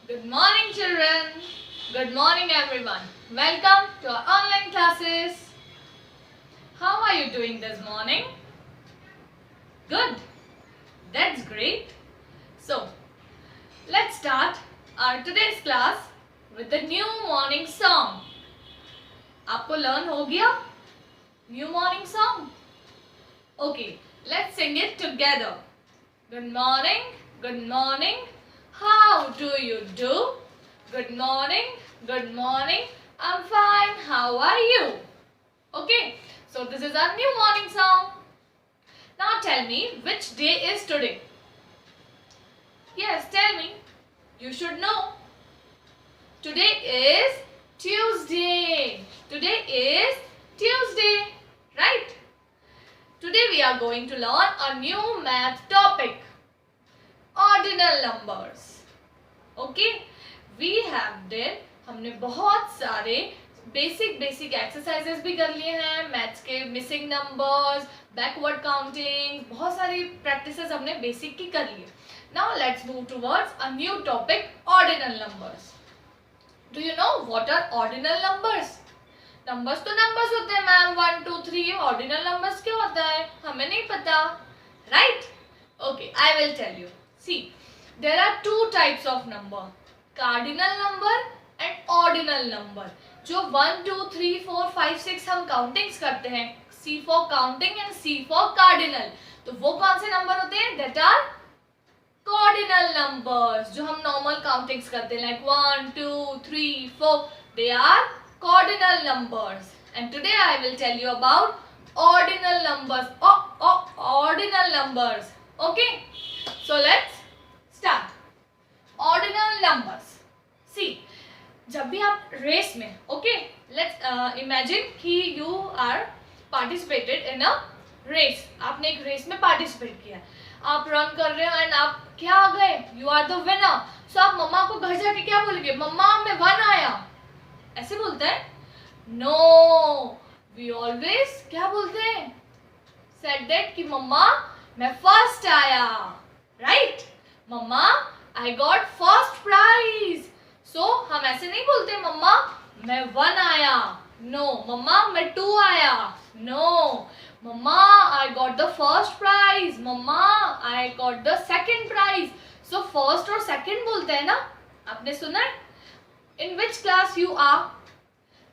Good morning, children. Good morning, everyone. Welcome to our online classes. How are you doing this morning? Good. That's great. So, let's start our today's class with a new morning song. आपको learn हो गया? New morning song? Okay, let's sing it together. Good morning. Good morning. How do you do? Good morning. Good morning. I'm fine. How are you? Okay, so this is our new morning song. Now tell me, which day is today? Yes, tell me. You should know. Today is Tuesday. Today is Tuesday, right? Today we are going to learn a new math topic. Ordinal numbers. Okay, we have did हमने बहुत सारे basic exercises भी कर लिए हैं maths के. Missing numbers, backward counting, बहुत सारी प्रैक्टिसेस हमने बेसिक की कर लिए. Now let's move towards a new topic, ordinal numbers. Do you know what are ordinal numbers? Numbers तो नंबर्स होते हैं मैम, 1 2 3. ऑर्डिनल नंबर्स क्या होता है हमें नहीं पता, right? Okay, I will tell you. See, there are two types of number, cardinal number and ordinal number. जो 1 2 3 4 5 6 हम काउंटिंग्स करते हैं, C for counting and C for cardinal. तो वो कौन से नंबर होते हैं? That are cardinal numbers. जो हम नॉर्मल काउंटिंग्स करते हैं, like 1 2 3 4. They are cardinal numbers. And today I will tell you about ordinal numbers. Ordinal numbers. Okay. So let's start. Ordinal numbers. See, जब भी आप रेस में, okay, let's imagine कि you are participated in a race. आपने एक race में participate किया, आप रन कर रहे हो एंड आप क्या आ गए, you are the winner. So आप मम्मा को घर जाके क्या बोलेंगे? मम्मा मैं 1 आया, ऐसे बोलते हैं? No, we always क्या बोलते हैं? Said that कि मम्मा मैं फर्स्ट आया, राइट? मम्मा I got first prize. So हम ऐसे नहीं बोलते मम्मा मैं 1 आया. नो. मम्मा मैं 2 आया. नो. मम्मा I got the first prize. मम्मा I got the second prize. So first और सेकंड बोलते हैं ना, आपने सुना है? In which class you are?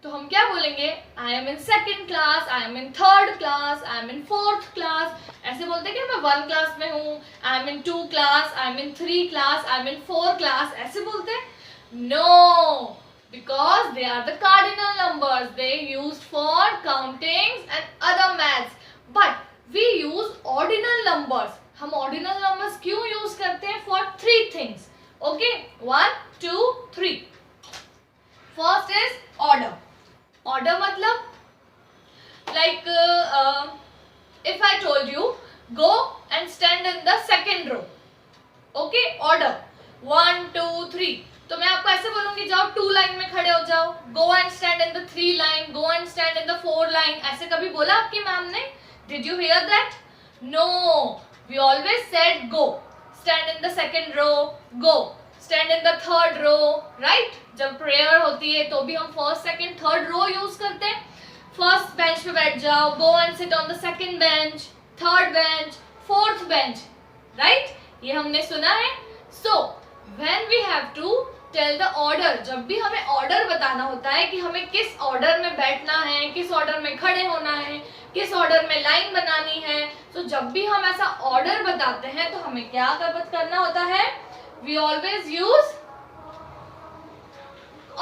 तो हम क्या बोलेंगे? I am in second class, I am in third class, I am in fourth class. ऐसे बोलते हैं कि मैं 1 क्लास में हूँ, I am in 2 class, I am in 3 class, I am in 4 class, ऐसे बोलते हैं? No, because they are the cardinal numbers. They used for countings and other maths. But we use ordinal numbers. हम ordinal numbers क्यों use करते हैं? For 3 things. Okay, 1 2 3. First is order. Order मतलब like if I told you go and stand in the second row, okay, order 1 2 3. तो मैं आपको ऐसे बोलूंगी जाओ 2 लाइन में खड़े हो जाओ. go and stand in the 3 line, go and stand in the 4 line. ऐसे कभी बोला आपकी मैम ने? did you hear that? no, we always said go, stand in the second row, go stand in the third row, right? जब prayer होती है तो भी हम first second third row use करते हैं. फर्स्ट बेंच पे बैठ जाओ, go and sit on the second bench, third bench, fourth bench, right? ये हमने सुना है. So when we have to tell the order, जब भी हमें ऑर्डर बताना होता है कि हमें किस ऑर्डर में बैठना है, किस ऑर्डर में खड़े होना है, किस ऑर्डर में लाइन बनानी है, तो जब भी हम ऐसा ऑर्डर बताते हैं तो हमें क्या करना होता है? We always use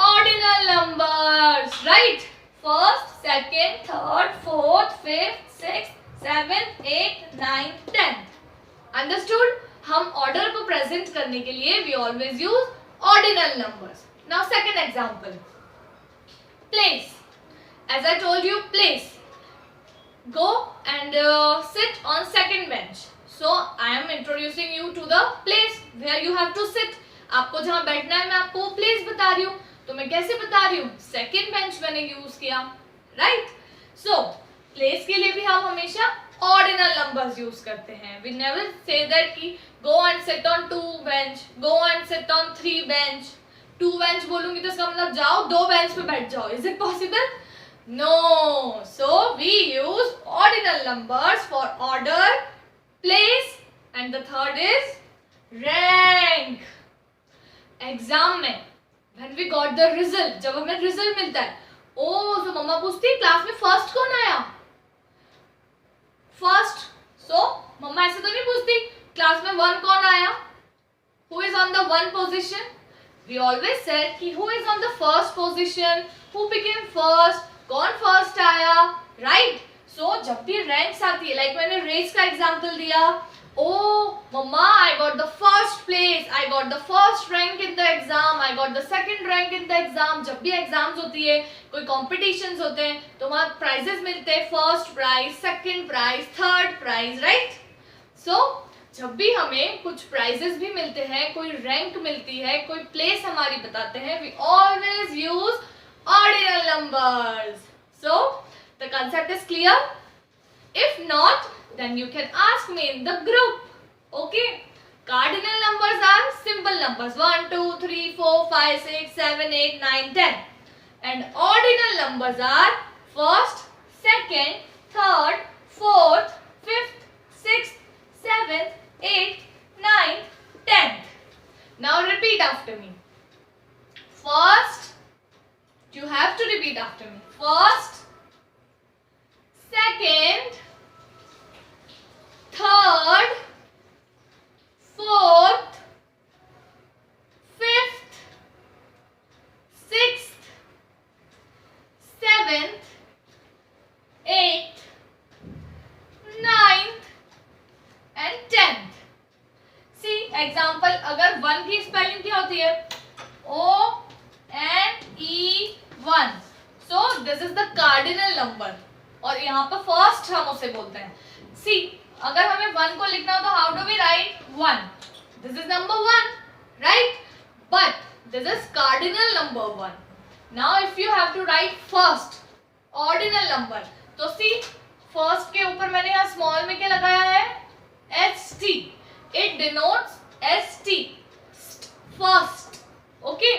ordinal numbers, right? First, second, third, fourth, fifth, sixth, seventh, eighth, ninth, tenth. Understood? हम order को present करने के लिए we always use ordinal numbers. Now second example, place. As I told you, place. Go and sit on second bench. So I am introducing you to the place where you have to sit. आपको जहाँ बैठना है मैं आपको वो place बता रही हूँ. तो मैं कैसे बता रही हूँ? सेकेंड बेंच मैंने यूज किया, राइट? सो प्लेस के लिए भी हम हमेशा ऑर्डिनल नंबर्स यूज करते हैं. वी नेवर से दैट कि go and sit on 2 bench, go and sit on 3 bench. 2 bench बोलूंगी तो इसका मतलब जाओ 2 बेंच पे बैठ जाओ. Is it possible? No. So we use ordinal numbers for order, place, and the third is rank. Exam में when we got the result, जब हमें रिजल्ट मिलता है, तो मम्मा पूछती है क्लास में फर्स्ट कौन आया, फर्स्ट. सो मम्मा ऐसे तो नहीं पूछती क्लास में 1 कौन आया, who is on the 1 position. We always said कि who is on the first position, who became first, कौन फर्स्ट आया, राइट. सो जब भी रैंक्स आती है, लाइक मैंने रेस का एग्जांपल दिया, ओ मम्मा I got the first place, I got the first rank in the exam, I got the second rank in the exam. जब भी एग्जाम्स होती है, कोई कॉम्पिटिशन्स होते हैं, तो वहाँ प्राइजेस मिलते हैं, first prize, second prize, third prize, right. So जब भी हमें कुछ प्राइजेस भी मिलते हैं, कोई रैंक मिलती है, कोई प्लेस हमारी बताते हैं, we always use ordinal numbers. So the concept is clear? If not, then you can ask me in the group. Okay? Cardinal numbers are simple numbers 1, 2, 3, 4, 5, 6, 7, 8, 9, 10. And ordinal numbers are first, second, third, fourth, fifth, sixth, seventh, eighth, ninth, 10th. Now repeat after me. First, you have to repeat after me. First, second, third, fourth, fifth, sixth, seventh, eighth, ninth and 10th. See example, अगर 1 की spelling क्या होती है, O-N-E-1. So this is the cardinal number. और यहाँ पर first हम उसे बोलते हैं. See, अगर हमें 1 को लिखना हो तो how do we write 1? This is number 1, right? But this is cardinal number 1. Now if you have to write first ordinal number, तो see first के ऊपर मैंने यहाँ small में क्या लगाया है, ST. It denotes ST, first. Okay?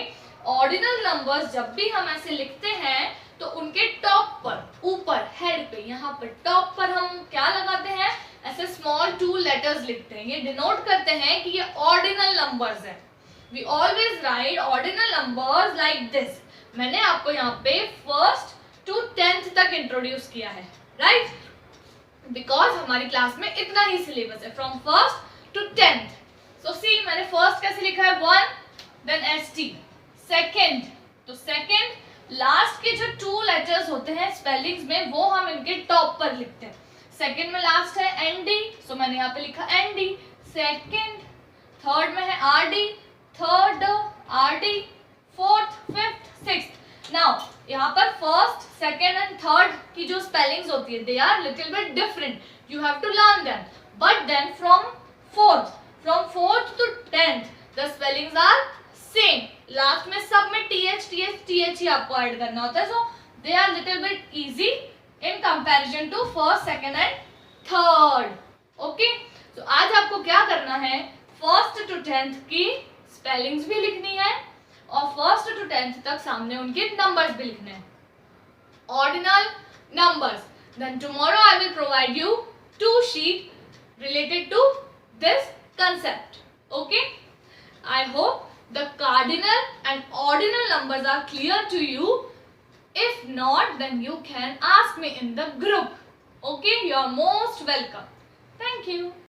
Ordinal numbers जब भी हम ऐसे लिखते हैं तो उनके टॉप पर, ऊपर, हेड पे, यहाँ पर टॉप पर हम क्या लगाते हैं, ऐसे स्मॉल 2 लेटर्स लिखते हैं. ये डिनोट करते हैं कि ये ऑर्डिनल नंबर्स हैं. We always write ordinal numbers like this. मैंने आपको यहाँ पे फर्स्ट टू 10th तक इंट्रोड्यूस किया है, राइट? बिकॉज हमारी क्लास में इतना ही सिलेबस है, फ्रॉम फर्स्ट टू 10th. सो सी मैंने फर्स्ट कैसे लिखा है, 1, देन ST. सेकेंड, तो सेकेंड लास्ट के जो 2 लेटर्स होते हैं स्पेलिंग्स में, वो हम इनके टॉप पर लिखते हैं. सेकेंड में लास्ट है ND, सो मैंने यहाँ पे लिखा ND. सेकेंड, थर्ड में है RD, third RD, fourth, fifth, sixth. Now यहाँ पर फर्स्ट, सेकेंड एंड थर्ड की जो स्पेलिंग्स होती है, they are little bit different. You have to learn them. But then from fourth to 10th the spellings are same. Last में सब में TH ही आपको ऐड करना होता है. So they are little bit easy in comparison to first, second and third. Okay, तो आज आपको क्या करना है, फर्स्ट टू 10th की स्पेलिंग्स भी लिखनी है और फर्स्ट टू 10th तक सामने उनके नंबर्स भी लिखने हैं, ordinal numbers. Then tomorrow I will provide you 2 sheets related to this concept. Okay, I hope the cardinal and ordinal numbers are clear to you. If not, then you can ask me in the group. Okay, you are most welcome. Thank you.